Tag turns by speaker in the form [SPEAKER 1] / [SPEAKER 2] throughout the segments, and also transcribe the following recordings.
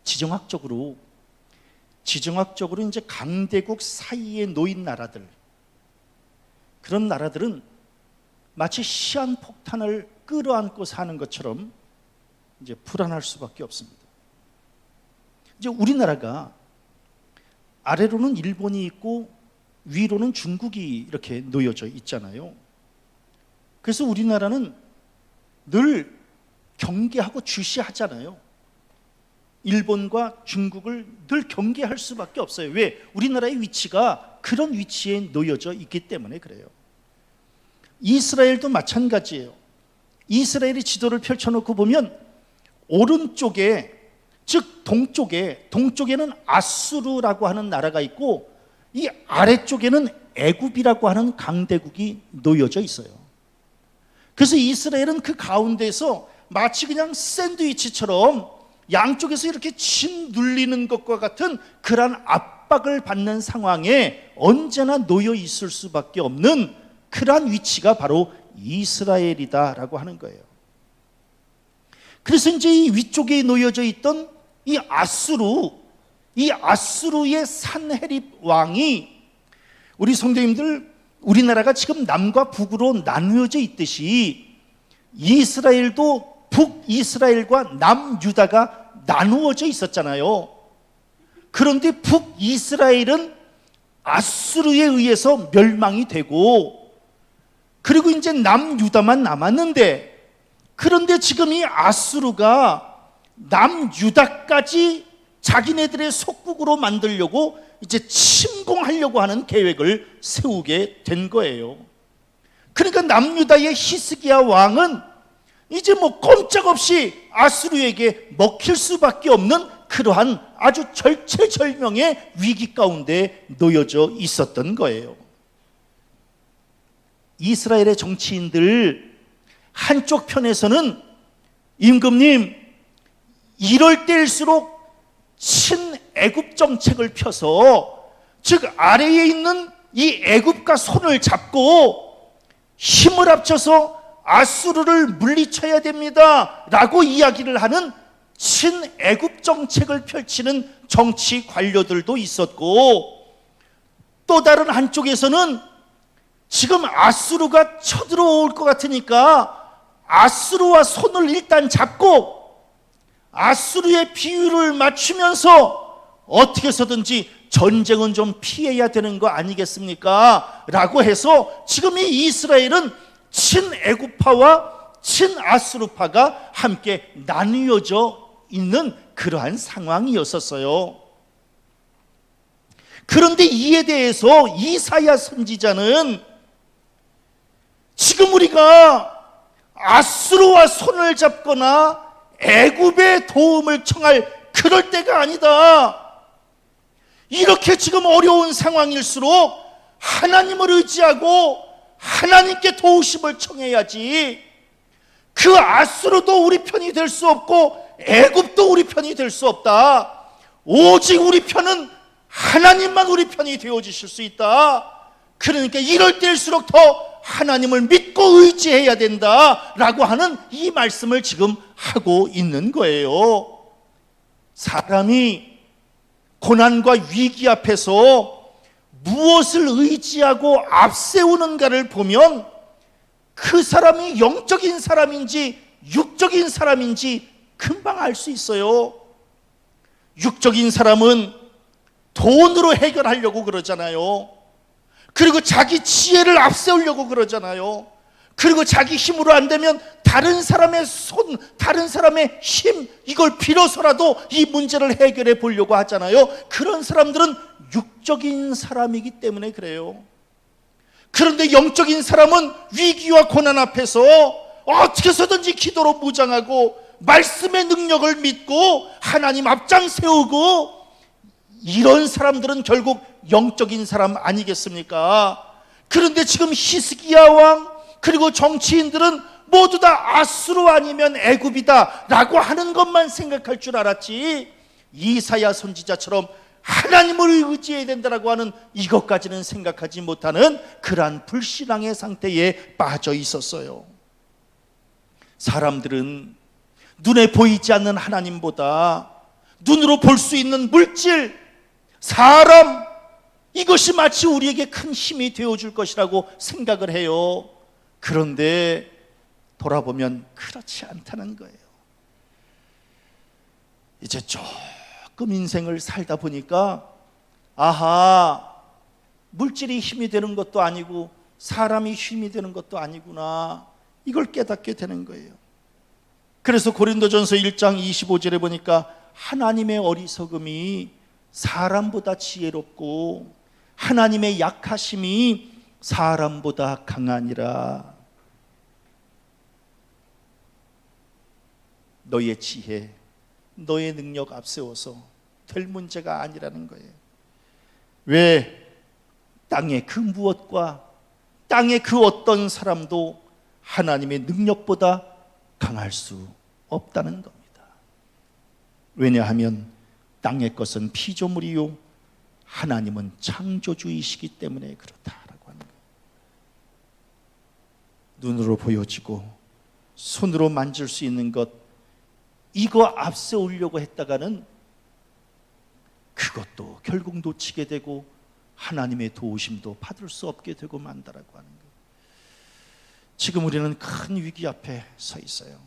[SPEAKER 1] 지정학적으로 이제 강대국 사이에 놓인 나라들, 그런 나라들은 마치 시한폭탄을 끌어안고 사는 것처럼 이제 불안할 수밖에 없습니다. 이제 우리나라가 아래로는 일본이 있고 위로는 중국이 이렇게 놓여져 있잖아요. 그래서 우리나라는 늘 경계하고 주시하잖아요. 일본과 중국을 늘 경계할 수밖에 없어요. 왜? 우리나라의 위치가 그런 위치에 놓여져 있기 때문에 그래요. 이스라엘도 마찬가지예요. 이스라엘이 지도를 펼쳐놓고 보면 오른쪽에, 즉 동쪽에는 아수르라고 하는 나라가 있고 이 아래쪽에는 애굽이라고 하는 강대국이 놓여져 있어요. 그래서 이스라엘은 그 가운데서 마치 그냥 샌드위치처럼 양쪽에서 이렇게 짓눌리는 것과 같은 그러한 압박을 받는 상황에 언제나 놓여 있을 수밖에 없는 그러한 위치가 바로 이스라엘이다라고 하는 거예요. 그래서 이제 이 위쪽에 놓여져 있던 이 아수르의 산헤립 왕이, 우리 성도님들, 우리나라가 지금 남과 북으로 나누어져 있듯이 이스라엘도 북이스라엘과 남유다가 나누어져 있었잖아요. 그런데 북이스라엘은 아수르에 의해서 멸망이 되고, 그리고 이제 남유다만 남았는데, 그런데 지금 이 아수르가 남유다까지 자기네들의 속국으로 만들려고 이제 침공하려고 하는 계획을 세우게 된 거예요. 그러니까 남유다의 히스기야 왕은 이제 뭐 꼼짝없이 아수르에게 먹힐 수밖에 없는 그러한 아주 절체절명의 위기 가운데 놓여져 있었던 거예요. 이스라엘의 정치인들 한쪽 편에서는 임금님, 이럴 때일수록 친애굽 정책을 펴서, 즉 아래에 있는 이 애굽과 손을 잡고 힘을 합쳐서 아수르를 물리쳐야 됩니다 라고 이야기를 하는 친애굽 정책을 펼치는 정치 관료들도 있었고, 또 다른 한쪽에서는 지금 아수르가 쳐들어올 것 같으니까 아수르와 손을 일단 잡고 아수르의 비율을 맞추면서 어떻게 해서든지 전쟁은 좀 피해야 되는 거 아니겠습니까? 라고 해서 지금 이 이스라엘은 친애굽파와 친아수르파가 함께 나뉘어져 있는 그러한 상황이었었어요. 그런데 이에 대해서 이사야 선지자는 지금 우리가 아수르와 손을 잡거나 애굽의 도움을 청할 그럴 때가 아니다. 이렇게 지금 어려운 상황일수록 하나님을 의지하고 하나님께 도우심을 청해야지. 그 아수르도 우리 편이 될 수 없고 애굽도 우리 편이 될 수 없다. 오직 우리 편은 하나님만 우리 편이 되어주실 수 있다. 그러니까 이럴 때일수록 더 하나님을 믿고 의지해야 된다라고 하는 이 말씀을 지금 하고 있는 거예요. 사람이 고난과 위기 앞에서 무엇을 의지하고 앞세우는가를 보면 그 사람이 영적인 사람인지 육적인 사람인지 금방 알 수 있어요. 육적인 사람은 돈으로 해결하려고 그러잖아요. 그리고 자기 지혜를 앞세우려고 그러잖아요. 그리고 자기 힘으로 안 되면 다른 사람의 손, 다른 사람의 힘, 이걸 빌어서라도 이 문제를 해결해 보려고 하잖아요. 그런 사람들은 육적인 사람이기 때문에 그래요. 그런데 영적인 사람은 위기와 고난 앞에서 어떻게 해서든지 기도로 무장하고 말씀의 능력을 믿고 하나님 앞장 세우고, 이런 사람들은 결국 영적인 사람 아니겠습니까? 그런데 지금 히스기야 왕 그리고 정치인들은 모두 다 아수르 아니면 애굽이다 라고 하는 것만 생각할 줄 알았지, 이사야 선지자처럼 하나님을 의지해야 된다라고 하는 이것까지는 생각하지 못하는 그러한 불신앙의 상태에 빠져 있었어요. 사람들은 눈에 보이지 않는 하나님보다 눈으로 볼 수 있는 물질, 사람, 이것이 마치 우리에게 큰 힘이 되어줄 것이라고 생각을 해요. 그런데 돌아보면 그렇지 않다는 거예요. 이제 조금 인생을 살다 보니까 아하, 물질이 힘이 되는 것도 아니고 사람이 힘이 되는 것도 아니구나, 이걸 깨닫게 되는 거예요. 그래서 고린도전서 1장 25절에 보니까 하나님의 어리석음이 사람보다 지혜롭고 하나님의 약하심이 사람보다 강하니라. 너의 지혜, 너의 능력 앞세워서 될 문제가 아니라는 거예요. 왜? 땅의 그 무엇과 땅의 그 어떤 사람도 하나님의 능력보다 강할 수 없다는 겁니다. 왜냐하면 땅의 것은 피조물이요 하나님은 창조주이시기 때문에 그렇다라고 하는 거예요. 눈으로 보여지고 손으로 만질 수 있는 것, 이거 앞세우려고 했다가는 그것도 결국 놓치게 되고 하나님의 도우심도 받을 수 없게 되고 만다라고 하는 거예요. 지금 우리는 큰 위기 앞에 서 있어요.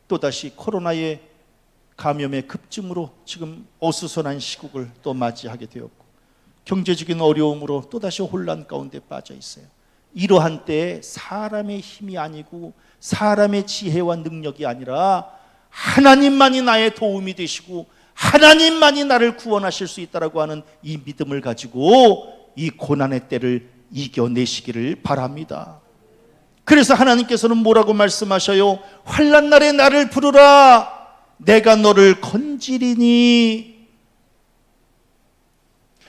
[SPEAKER 1] 또다시 코로나의 감염의 급증으로 지금 어수선한 시국을 또 맞이하게 되었고 경제적인 어려움으로 또다시 혼란 가운데 빠져 있어요. 이러한 때에 사람의 힘이 아니고 사람의 지혜와 능력이 아니라 하나님만이 나의 도움이 되시고 하나님만이 나를 구원하실 수 있다라고 하는 이 믿음을 가지고 이 고난의 때를 이겨내시기를 바랍니다. 그래서 하나님께서는 뭐라고 말씀하셔요? 환난 날에 나를 부르라, 내가 너를 건지리니.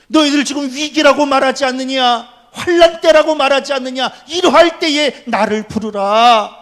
[SPEAKER 1] 너희들 지금 위기라고 말하지 않느냐, 환난 때라고 말하지 않느냐, 이러할 때에 나를 부르라,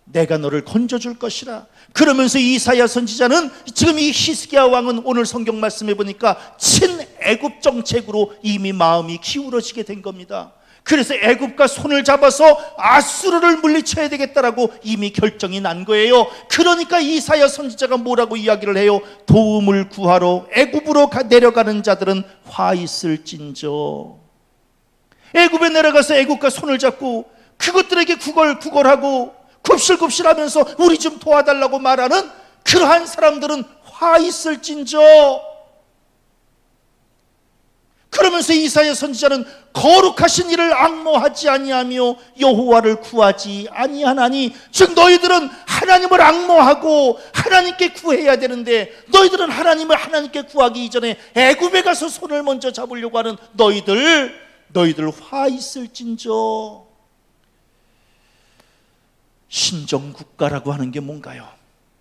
[SPEAKER 1] 내가 너를 건져줄 것이라. 그러면서 이사야 선지자는 지금 이 히스기야 왕은 오늘 성경 말씀해 보니까 친애굽 정책으로 이미 마음이 기울어지게 된 겁니다. 그래서 애굽과 손을 잡아서 아수르를 물리쳐야 되겠다라고 이미 결정이 난 거예요. 그러니까 이사야 선지자가 뭐라고 이야기를 해요? 도움을 구하러 애굽으로 내려가는 자들은 화 있을진저. 애굽에 내려가서 애굽과 손을 잡고 그것들에게 구걸하고 굽실굽실하면서 우리 좀 도와달라고 말하는 그러한 사람들은 화 있을진저. 그러면서 이사야 선지자는 거룩하신 이를 앙모하지 아니하며 여호와를 구하지 아니하나니, 즉 너희들은 하나님을 앙모하고 하나님께 구해야 되는데 너희들은 하나님께 구하기 이전에 애굽에 가서 손을 먼저 잡으려고 하는 너희들 화 있을진저. 신정국가라고 하는 게 뭔가요?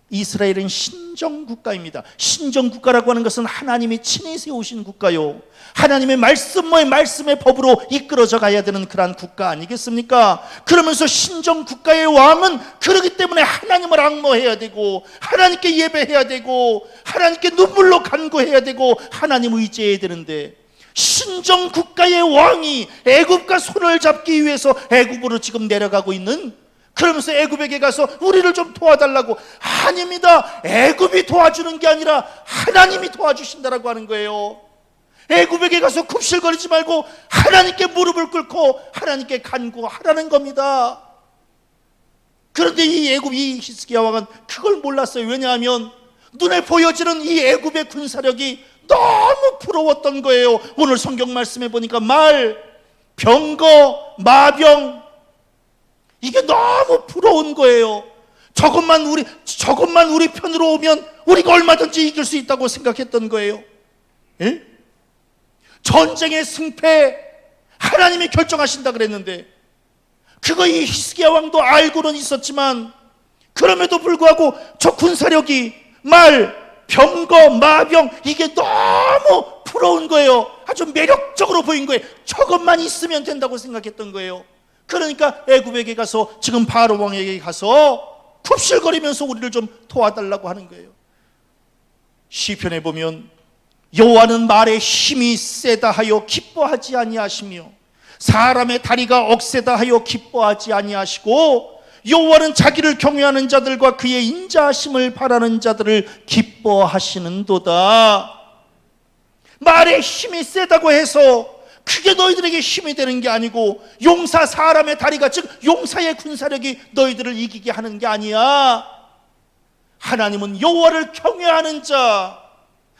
[SPEAKER 1] 이스라엘은 신정국가입니다. 신정국가라고 하는 것은 하나님이 친히 세우신 국가요, 하나님의 말씀의 법으로 이끌어져 가야 되는 그러한 국가 아니겠습니까? 그러면서 신정국가의 왕은 그렇기 때문에 하나님을 앙모해야 되고 하나님께 예배해야 되고 하나님께 눈물로 간구해야 되고 하나님 의지해야 되는데, 신정국가의 왕이 애굽과 손을 잡기 위해서 애굽으로 지금 내려가고 있는, 그러면서 애굽에게 가서 우리를 좀 도와달라고, 아닙니다. 애굽이 도와주는 게 아니라 하나님이 도와주신다라고 하는 거예요. 애굽에게 가서 굽실거리지 말고 하나님께 무릎을 꿇고 하나님께 간구하라는 겁니다. 그런데 이 히스기야 왕은 그걸 몰랐어요. 왜냐하면 눈에 보여지는 이 애굽의 군사력이 너무 부러웠던 거예요. 오늘 성경 말씀에 보니까 말, 병거, 마병, 이게 너무 부러운 거예요. 저것만 우리 편으로 오면 우리가 얼마든지 이길 수 있다고 생각했던 거예요. 예? 전쟁의 승패 하나님이 결정하신다 그랬는데, 그거 이 히스기야 왕도 알고는 있었지만 그럼에도 불구하고 저 군사력이 말, 병거, 마병, 이게 너무 부러운 거예요. 아주 매력적으로 보인 거예요. 저것만 있으면 된다고 생각했던 거예요. 그러니까 애굽에게 가서 지금 바로 왕에게 가서 굽실거리면서 우리를 좀 도와달라고 하는 거예요. 시편에 보면 여호와는 말에 힘이 세다 하여 기뻐하지 아니하시며 사람의 다리가 억세다 하여 기뻐하지 아니하시고 여호와는 자기를 경외하는 자들과 그의 인자하심을 바라는 자들을 기뻐하시는도다. 말에 힘이 세다고 해서 그게 너희들에게 힘이 되는 게 아니고, 용사 사람의 다리가, 즉 용사의 군사력이 너희들을 이기게 하는 게 아니야. 하나님은 여호와를 경외하는 자,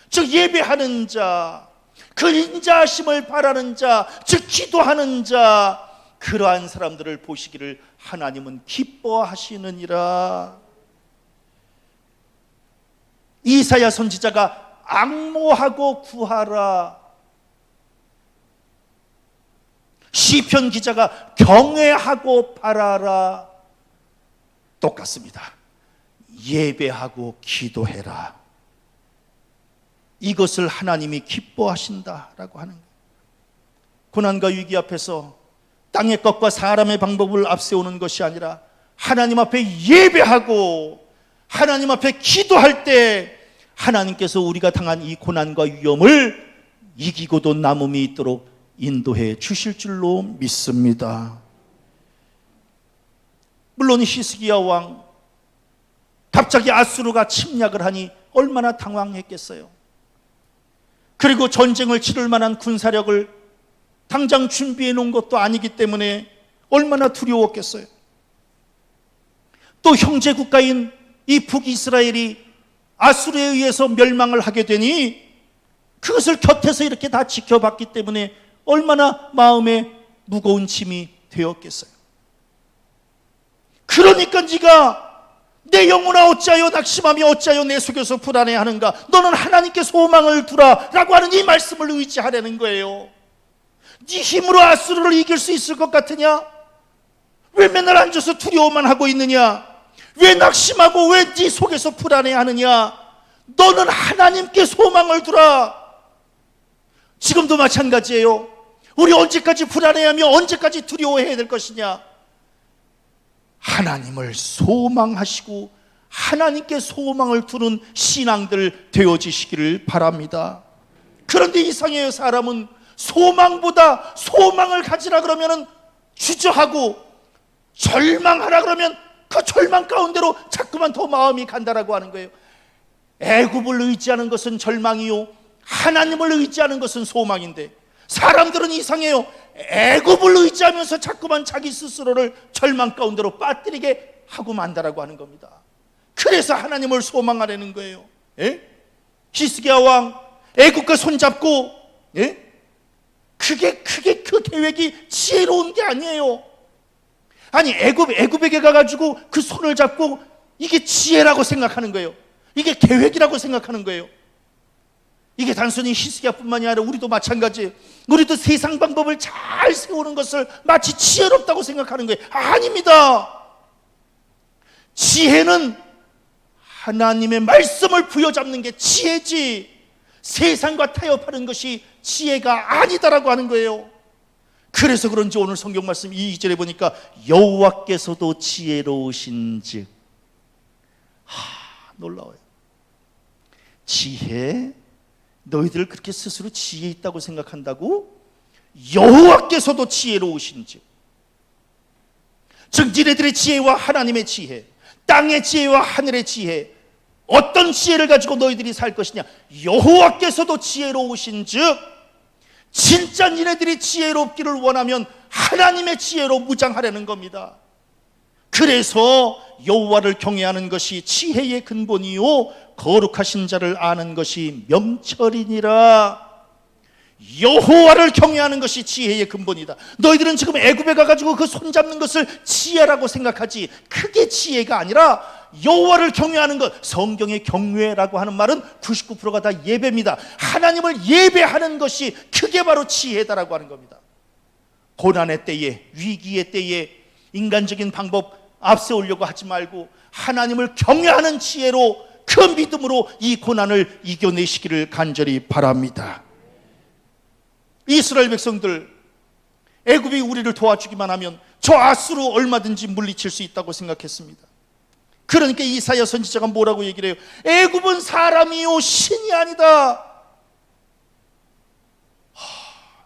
[SPEAKER 1] 즉 예배하는 자, 그 인자하심을 바라는 자, 즉 기도하는 자, 그러한 사람들을 보시기를 하나님은 기뻐하시느니라. 이사야 선지자가 앙모하고 구하라, 시편 기자가 경외하고 바라라, 똑같습니다. 예배하고 기도해라. 이것을 하나님이 기뻐하신다라고 하는 거예요. 고난과 위기 앞에서 땅의 것과 사람의 방법을 앞세우는 것이 아니라 하나님 앞에 예배하고 하나님 앞에 기도할 때 하나님께서 우리가 당한 이 고난과 위험을 이기고도 남음이 있도록 인도해 주실 줄로 믿습니다. 물론 히스기야 왕, 갑자기 아수르가 침략을 하니 얼마나 당황했겠어요. 그리고 전쟁을 치를 만한 군사력을 당장 준비해 놓은 것도 아니기 때문에 얼마나 두려웠겠어요. 또 형제 국가인 이 북이스라엘이 아수르에 의해서 멸망을 하게 되니 그것을 곁에서 이렇게 다 지켜봤기 때문에 얼마나 마음에 무거운 짐이 되었겠어요. 그러니까 네가 내 영혼아 어찌하여 낙심하며 어찌하여 내 속에서 불안해하는가, 너는 하나님께 소망을 두라 라고 하는 이 말씀을 의지하려는 거예요. 네 힘으로 아수르를 이길 수 있을 것 같으냐? 왜 맨날 앉아서 두려워만 하고 있느냐? 왜 낙심하고 왜 네 속에서 불안해하느냐? 너는 하나님께 소망을 두라. 지금도 마찬가지예요. 우리 언제까지 불안해하며 언제까지 두려워해야 될 것이냐? 하나님을 소망하시고 하나님께 소망을 두는 신앙들 되어지시기를 바랍니다. 그런데 이상해요. 사람은 소망보다 소망을 가지라 그러면 주저하고, 절망하라 그러면 그 절망 가운데로 자꾸만 더 마음이 간다라고 하는 거예요. 애굽을 의지하는 것은 절망이요, 하나님을 의지하는 것은 소망인데, 사람들은 이상해요. 애굽을 의지하면서 자꾸만 자기 스스로를 절망 가운데로 빠뜨리게 하고 만다라고 하는 겁니다. 그래서 하나님을 소망하려는 거예요. 히스기야 왕 애굽과 손잡고, 그게 그 계획이 지혜로운 게 아니에요. 아니 애굽에게 가가지고 그 손을 잡고 이게 지혜라고 생각하는 거예요. 이게 계획이라고 생각하는 거예요. 이게 단순히 히스기야뿐만이 아니라 우리도 마찬가지예요. 우리도 세상 방법을 잘 세우는 것을 마치 지혜롭다고 생각하는 거예요. 아닙니다. 지혜는 하나님의 말씀을 부여잡는 게 지혜지, 세상과 타협하는 것이 지혜가 아니다라고 하는 거예요. 그래서 그런지 오늘 성경 말씀 2절에 보니까 여호와께서도 지혜로우신즉, 놀라워요. 지혜, 너희들 그렇게 스스로 지혜 있다고 생각한다고? 여호와께서도 지혜로우신즉, 즉 니네들의 지혜와 하나님의 지혜, 땅의 지혜와 하늘의 지혜, 어떤 지혜를 가지고 너희들이 살 것이냐? 여호와께서도 지혜로우신즉, 진짜 니네들이 지혜롭기를 원하면 하나님의 지혜로 무장하려는 겁니다. 그래서 여호와를 경외하는 것이 지혜의 근본이요 거룩하신 자를 아는 것이 명철이니라. 여호와를 경외하는 것이 지혜의 근본이다. 너희들은 지금 애굽에 가가지고 그 손잡는 것을 지혜라고 생각하지, 그게 지혜가 아니라 여호와를 경외하는 것. 성경의 경외라고 하는 말은 99%가 다 예배입니다. 하나님을 예배하는 것이 그게 바로 지혜다라고 하는 겁니다. 고난의 때에, 위기의 때에 인간적인 방법 앞세우려고 하지 말고 하나님을 경외하는 지혜로, 그 믿음으로 이 고난을 이겨내시기를 간절히 바랍니다. 이스라엘 백성들, 애굽이 우리를 도와주기만 하면 저 아수르 얼마든지 물리칠 수 있다고 생각했습니다. 그러니까 이사야 선지자가 뭐라고 얘기를 해요? 애굽은 사람이요 신이 아니다.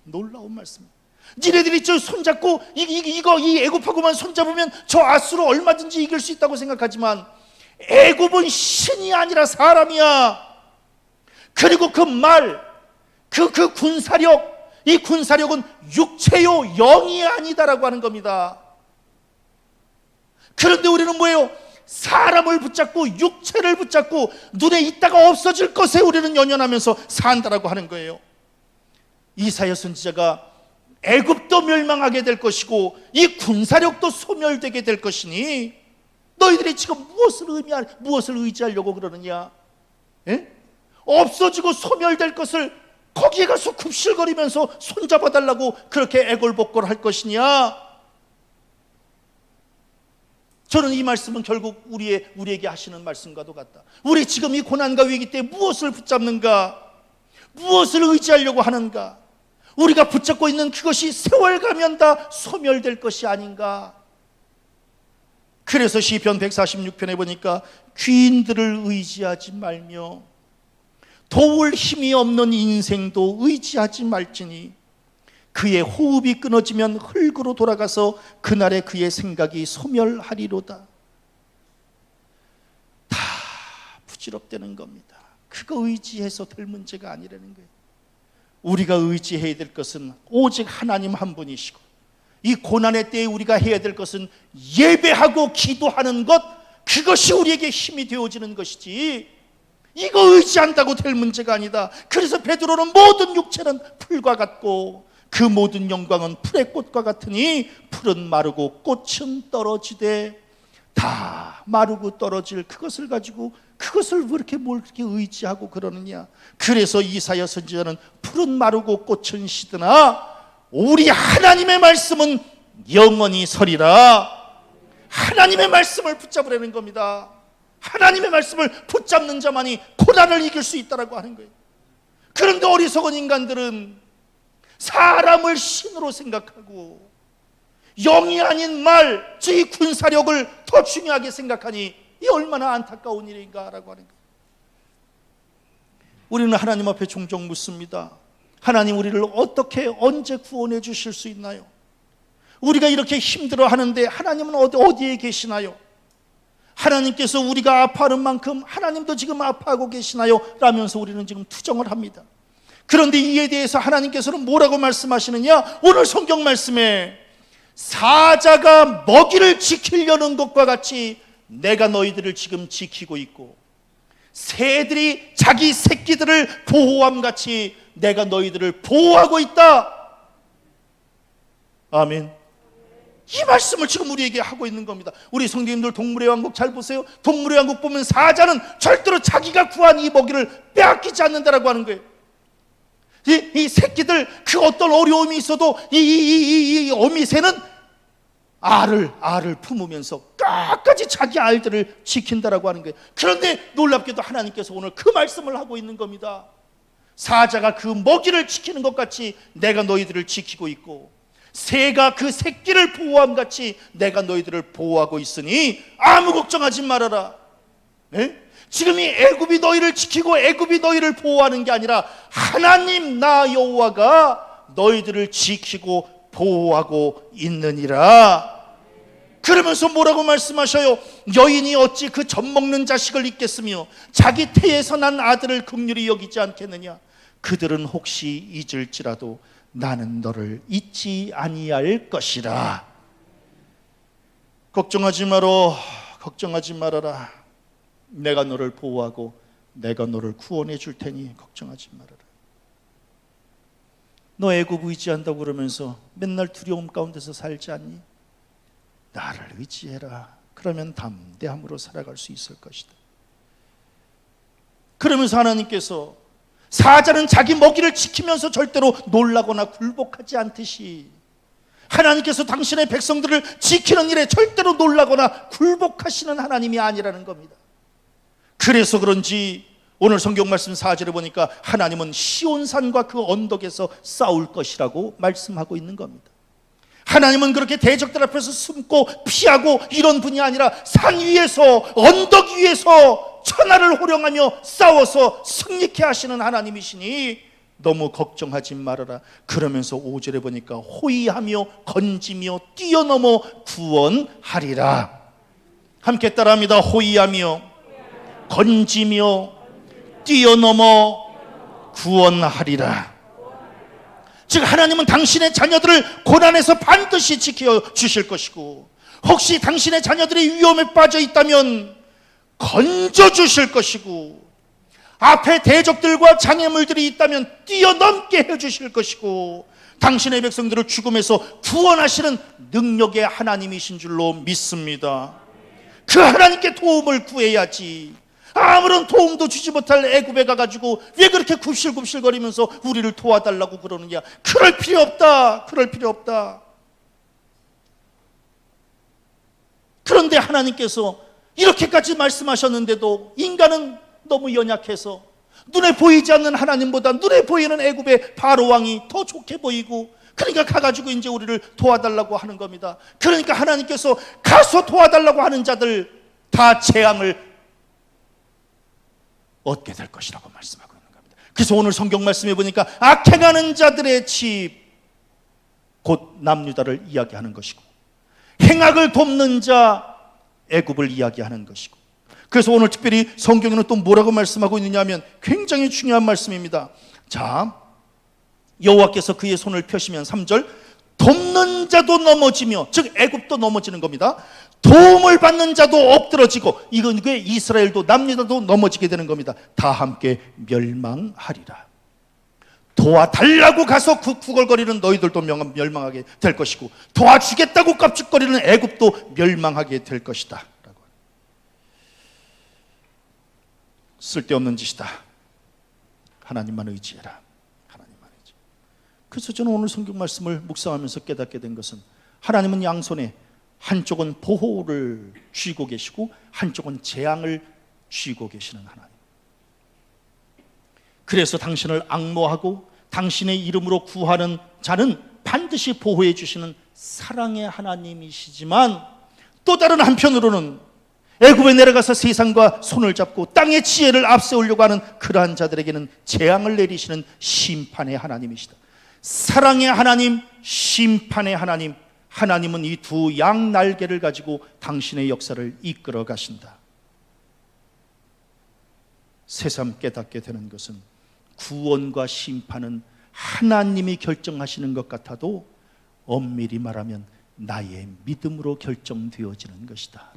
[SPEAKER 1] 놀라운 말씀입니다. 니네들이 저 손잡고 이 애굽하고만 손잡으면 저 아수르 얼마든지 이길 수 있다고 생각하지만 애굽은 신이 아니라 사람이야. 그리고 그 말, 그 군사력, 이 군사력은 육체요 영이 아니다라고 하는 겁니다. 그런데 우리는 뭐예요? 사람을 붙잡고 육체를 붙잡고 눈에 있다가 없어질 것에 우리는 연연하면서 산다라고 하는 거예요. 이사야 선지자가 애굽도 멸망하게 될 것이고 이 군사력도 소멸되게 될 것이니 너희들이 지금 무엇을 의지하려고 그러느냐? 에? 없어지고 소멸될 것을 거기에 가서 굽실거리면서 손잡아달라고 그렇게 애걸복걸할 것이냐? 저는 이 말씀은 결국 우리에게 하시는 말씀과도 같다. 우리 지금 이 고난과 위기 때 무엇을 붙잡는가? 무엇을 의지하려고 하는가? 우리가 붙잡고 있는 그것이 세월 가면 다 소멸될 것이 아닌가? 그래서 시편 146편에 보니까 귀인들을 의지하지 말며 도울 힘이 없는 인생도 의지하지 말지니 그의 호흡이 끊어지면 흙으로 돌아가서 그날에 그의 생각이 소멸하리로다. 다 부질없다는 겁니다. 그거 의지해서 될 문제가 아니라는 거예요. 우리가 의지해야 될 것은 오직 하나님 한 분이시고 이 고난의 때에 우리가 해야 될 것은 예배하고 기도하는 것, 그것이 우리에게 힘이 되어지는 것이지 이거 의지한다고 될 문제가 아니다. 그래서 베드로는 모든 육체는 풀과 같고 그 모든 영광은 풀의 꽃과 같으니 풀은 마르고 꽃은 떨어지되 다 마르고 떨어질 그것을 가지고 그것을 왜 이렇게 뭘 그렇게 의지하고 그러느냐. 그래서 이사야 선지자는 풀은 마르고 꽃은 시드나 우리 하나님의 말씀은 영원히 서리라. 하나님의 말씀을 붙잡으라는 겁니다. 하나님의 말씀을 붙잡는 자만이 고난을 이길 수 있다라고 하는 거예요. 그런데 어리석은 인간들은 사람을 신으로 생각하고 영이 아닌 말, 즉 군사력을 더 중요하게 생각하니 이 얼마나 안타까운 일인가라고 하는 거예요. 우리는 하나님 앞에 종종 묻습니다. 하나님, 우리를 어떻게 언제 구원해 주실 수 있나요? 우리가 이렇게 힘들어 하는데 하나님은 어디에 계시나요? 하나님께서 우리가 아파하는 만큼 하나님도 지금 아파하고 계시나요? 라면서 우리는 지금 투정을 합니다. 그런데 이에 대해서 하나님께서는 뭐라고 말씀하시느냐? 오늘 성경 말씀에 사자가 먹이를 지키려는 것과 같이 내가 너희들을 지금 지키고 있고 새들이 자기 새끼들을 보호함 같이 내가 너희들을 보호하고 있다. 아멘. 이 말씀을 지금 우리에게 하고 있는 겁니다. 우리 성도님들 동물의 왕국 잘 보세요. 동물의 왕국 보면 사자는 절대로 자기가 구한 이 먹이를 빼앗기지 않는다라고 하는 거예요. 이 새끼들 그 어떤 어려움이 있어도 이 어미새는 알을 품으면서 끝까지 자기 알들을 지킨다라고 하는 거예요. 그런데 놀랍게도 하나님께서 오늘 그 말씀을 하고 있는 겁니다. 사자가 그 먹이를 지키는 것 같이 내가 너희들을 지키고 있고 새가 그 새끼를 보호함 같이 내가 너희들을 보호하고 있으니 아무 걱정하지 말아라. 네? 지금 이 애굽이 너희를 지키고 애굽이 너희를 보호하는 게 아니라 하나님 나 여호와가 너희들을 지키고 보호하고 있느니라. 그러면서 뭐라고 말씀하셔요? 여인이 어찌 그 젖먹는 자식을 잊겠으며 자기 태에서 난 아들을 긍휼히 여기지 않겠느냐. 그들은 혹시 잊을지라도 나는 너를 잊지 아니할 것이라. 걱정하지 말아라. 내가 너를 보호하고 내가 너를 구원해 줄 테니 걱정하지 말아라. 너 애굽 의지한다고 그러면서 맨날 두려움 가운데서 살지 않니? 나를 의지해라. 그러면 담대함으로 살아갈 수 있을 것이다. 그러면서 하나님께서 사자는 자기 먹이를 지키면서 절대로 놀라거나 굴복하지 않듯이 하나님께서 당신의 백성들을 지키는 일에 절대로 놀라거나 굴복하시는 하나님이 아니라는 겁니다. 그래서 그런지 오늘 성경 말씀 4절에 보니까 하나님은 시온산과 그 언덕에서 싸울 것이라고 말씀하고 있는 겁니다. 하나님은 그렇게 대적들 앞에서 숨고 피하고 이런 분이 아니라 산 위에서 언덕 위에서 천하를 호령하며 싸워서 승리케 하시는 하나님이시니 너무 걱정하지 말아라. 그러면서 5절에 보니까 호위하며 건지며 뛰어넘어 구원하리라. 함께 따라합니다. 호위하며 건지며 뛰어넘어 구원하리라. 즉 하나님은 당신의 자녀들을 고난에서 반드시 지켜주실 것이고, 혹시 당신의 자녀들이 위험에 빠져 있다면 건져주실 것이고, 앞에 대적들과 장애물들이 있다면 뛰어넘게 해주실 것이고, 당신의 백성들을 죽음에서 구원하시는 능력의 하나님이신 줄로 믿습니다. 그 하나님께 도움을 구해야지. 아무런 도움도 주지 못할 애굽에 가가지고 왜 그렇게 굽실굽실거리면서 우리를 도와달라고 그러느냐. 그럴 필요 없다. 그럴 필요 없다. 그런데 하나님께서 이렇게까지 말씀하셨는데도 인간은 너무 연약해서 눈에 보이지 않는 하나님보다 눈에 보이는 애굽의 바로 왕이 더 좋게 보이고, 그러니까 가가지고 이제 우리를 도와달라고 하는 겁니다. 그러니까 하나님께서 가서 도와달라고 하는 자들 다 재앙을 얻게 될 것이라고 말씀하고 있는 겁니다. 그래서 오늘 성경 말씀해 보니까 악행하는 자들의 집, 곧 남유다를 이야기하는 것이고, 행악을 돕는 자 애굽을 이야기하는 것이고, 그래서 오늘 특별히 성경에는 또 뭐라고 말씀하고 있느냐 하면 굉장히 중요한 말씀입니다. 자, 여호와께서 그의 손을 펴시면 3절, 돕는 자도 넘어지며, 즉 애굽도 넘어지는 겁니다. 도움을 받는 자도 엎드러지고, 이건 왜 이스라엘도 남유다도 넘어지게 되는 겁니다. 다 함께 멸망하리라. 도와달라고 가서 구걸거리는 너희들도 멸망하게 될 것이고, 도와주겠다고 깝죽거리는 애굽도 멸망하게 될 것이다 라고. 쓸데없는 짓이다. 하나님만 의지해라. 하나님만 의지. 그래서 저는 오늘 성경 말씀을 묵상하면서 깨닫게 된 것은, 하나님은 양손에 한쪽은 보호를 쥐고 계시고 한쪽은 재앙을 쥐고 계시는 하나님. 그래서 당신을 앙모하고 당신의 이름으로 구하는 자는 반드시 보호해 주시는 사랑의 하나님이시지만, 또 다른 한편으로는 애굽에 내려가서 세상과 손을 잡고 땅의 지혜를 앞세우려고 하는 그러한 자들에게는 재앙을 내리시는 심판의 하나님이시다. 사랑의 하나님, 심판의 하나님. 하나님은 이 두 양 날개를 가지고 당신의 역사를 이끌어 가신다. 새삼 깨닫게 되는 것은, 구원과 심판은 하나님이 결정하시는 것 같아도 엄밀히 말하면 나의 믿음으로 결정되어지는 것이다.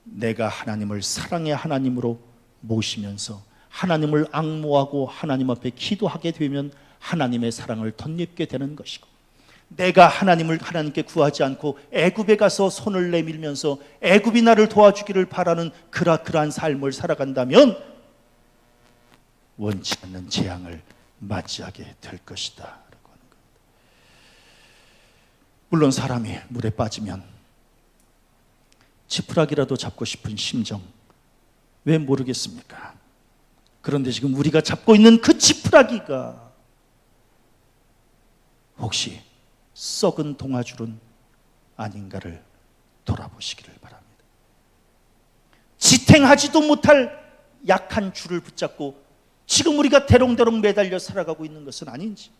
[SPEAKER 1] 내가 하나님을 사랑의 하나님으로 모시면서 하나님을 앙모하고 하나님 앞에 기도하게 되면 하나님의 사랑을 덧입게 되는 것이고, 내가 하나님께 구하지 않고 애굽에 가서 손을 내밀면서 애굽이 나를 도와주기를 바라는 그러한 삶을 살아간다면 원치 않는 재앙을 맞이하게 될 것이다 라고 하는 겁니다. 물론 사람이 물에 빠지면 지푸라기라도 잡고 싶은 심정 왜 모르겠습니까? 그런데 지금 우리가 잡고 있는 그 지푸라기가 혹시 썩은 동아줄은 아닌가를 돌아보시기를 바랍니다. 지탱하지도 못할 약한 줄을 붙잡고 지금 우리가 대롱대롱 매달려 살아가고 있는 것은 아닌지,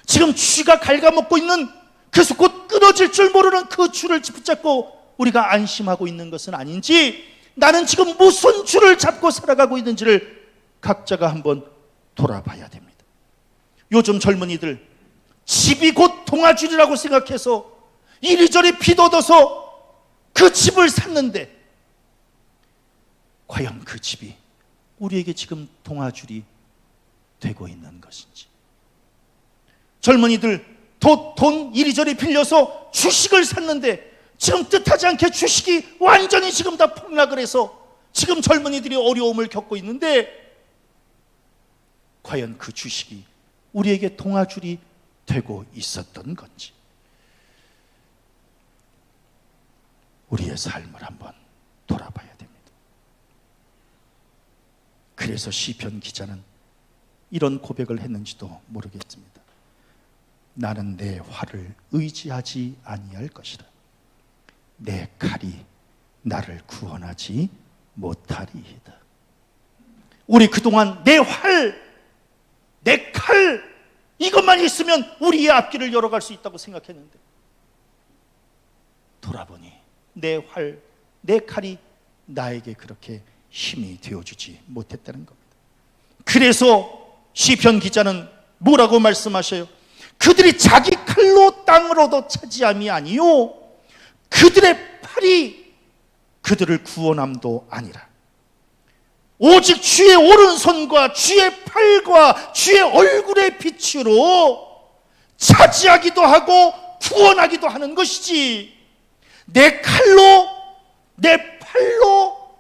[SPEAKER 1] 지금 쥐가 갉아먹고 있는, 그래서 곧 끊어질 줄 모르는 그 줄을 붙잡고 우리가 안심하고 있는 것은 아닌지, 나는 지금 무슨 줄을 잡고 살아가고 있는지를 각자가 한번 돌아봐야 됩니다. 요즘 젊은이들 집이 곧 동아줄이라고 생각해서 이리저리 비돋아서 그 집을 샀는데, 과연 그 집이 우리에게 지금 동아줄이 되고 있는 것인지. 젊은이들 돈 이리저리 빌려서 주식을 샀는데 지금 뜻하지 않게 주식이 완전히 지금 다 폭락을 해서 지금 젊은이들이 어려움을 겪고 있는데, 과연 그 주식이 우리에게 동아줄이 되고 있었던 건지. 우리의 삶을 한번 돌아봐야 됩니다. 그래서 시편 기자는 이런 고백을 했는지도 모르겠습니다. 나는 내 활을 의지하지 아니할 것이라. 내 칼이 나를 구원하지 못하리이다. 우리 그동안 내 활, 내 칼, 이것만 있으면 우리의 앞길을 열어갈 수 있다고 생각했는데 돌아보니 내 활, 내 칼이 나에게 그렇게 힘이 되어주지 못했다는 겁니다. 그래서 시편 기자는 뭐라고 말씀하셔요? 그들이 자기 칼로 땅을 얻어 차지함이 아니요 그들의 팔이 그들을 구원함도 아니라 오직 주의 오른손과 주의 팔과 주의 얼굴의 빛으로 차지하기도 하고 구원하기도 하는 것이지 내 칼로 내 팔로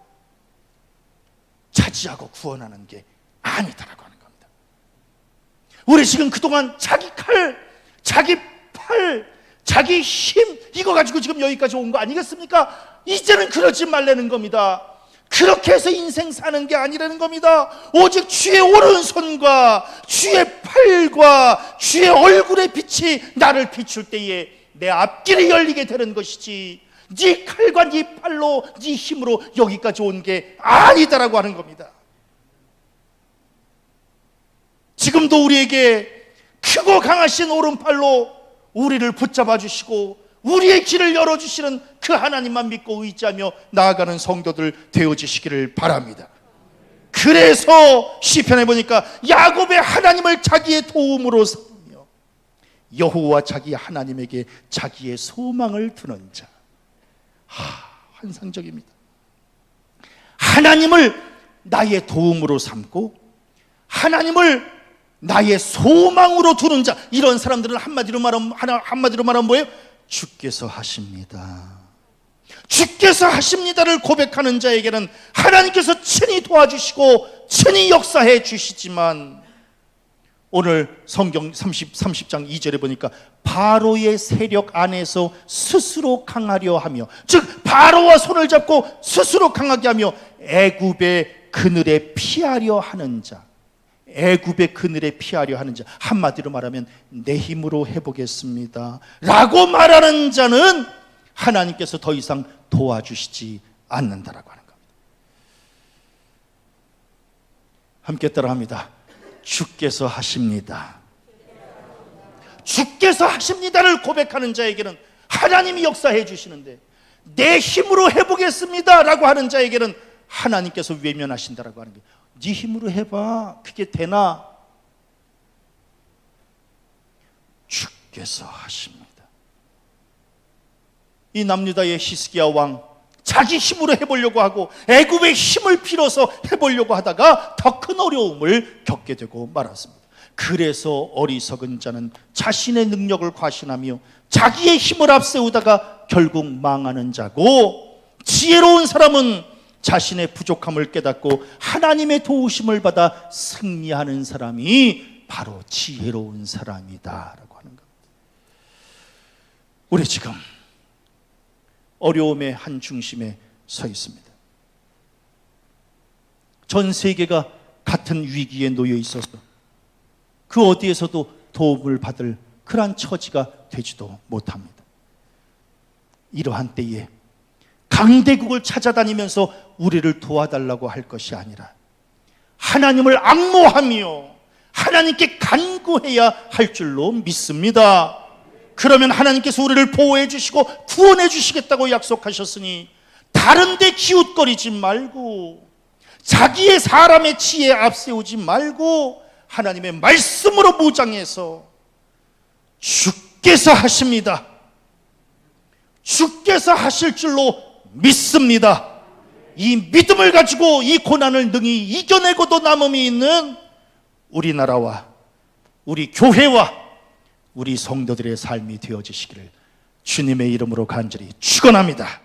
[SPEAKER 1] 차지하고 구원하는 게 아니다라고 하는 겁니다. 우리 지금 그동안 자기 칼, 자기 팔, 자기 힘 이거 가지고 지금 여기까지 온 거 아니겠습니까? 이제는 그러지 말라는 겁니다. 그렇게 해서 인생 사는 게 아니라는 겁니다. 오직 주의 오른손과 주의 팔과 주의 얼굴의 빛이 나를 비출 때에 내 앞길이 열리게 되는 것이지 네 칼과 네 팔로 네 힘으로 여기까지 온 게 아니다라고 하는 겁니다. 지금도 우리에게 크고 강하신 오른팔로 우리를 붙잡아 주시고 우리의 길을 열어주시는 그 하나님만 믿고 의지하며 나아가는 성도들 되어지시기를 바랍니다. 그래서 시편에 보니까 야곱의 하나님을 자기의 도움으로 삼으며 여호와 자기 하나님에게 자기의 소망을 두는 자. 환상적입니다. 하나님을 나의 도움으로 삼고 하나님을 나의 소망으로 두는 자, 이런 사람들은 한마디로 말하면 뭐예요? 주께서 하십니다. 주께서 하십니다를 고백하는 자에게는 하나님께서 친히 도와주시고 친히 역사해 주시지만 오늘 성경 30장 2절에 보니까 바로의 세력 안에서 스스로 강하려 하며, 즉 바로와 손을 잡고 스스로 강하게 하며 애굽의 그늘에 피하려 하는 자, 애굽의 그늘에 피하려 하는 자, 한마디로 말하면 내 힘으로 해보겠습니다 라고 말하는 자는 하나님께서 더 이상 도와주시지 않는다라고 하는 겁니다. 함께 따라합니다. 주께서 하십니다. 주께서 하십니다를 고백하는 자에게는 하나님이 역사해 주시는데, 내 힘으로 해보겠습니다 라고 하는 자에게는 하나님께서 외면하신다라고 하는 거예요. 네 힘으로 해봐, 그게 되나? 주께서 하십니다. 이 남유다의 히스기야 왕, 자기 힘으로 해보려고 하고 애굽의 힘을 빌어서 해보려고 하다가 더 큰 어려움을 겪게 되고 말았습니다. 그래서 어리석은 자는 자신의 능력을 과신하며 자기의 힘을 앞세우다가 결국 망하는 자고, 지혜로운 사람은 자신의 부족함을 깨닫고 하나님의 도우심을 받아 승리하는 사람이 바로 지혜로운 사람이다라고 하는 겁니다. 우리 지금 어려움의 한 중심에 서 있습니다. 전 세계가 같은 위기에 놓여 있어서 그 어디에서도 도움을 받을 그러한 처지가 되지도 못합니다. 이러한 때에 강대국을 찾아다니면서 우리를 도와달라고 할 것이 아니라 하나님을 앙모하며 하나님께 간구해야 할 줄로 믿습니다. 그러면 하나님께서 우리를 보호해 주시고 구원해 주시겠다고 약속하셨으니 다른 데 기웃거리지 말고 자기의 사람의 지혜에 앞세우지 말고 하나님의 말씀으로 무장해서 주께서 하십니다, 주께서 하실 줄로 믿습니다, 이 믿음을 가지고 이 고난을 능히 이겨내고도 남음이 있는 우리나라와 우리 교회와 우리 성도들의 삶이 되어지시기를 주님의 이름으로 간절히 축원합니다.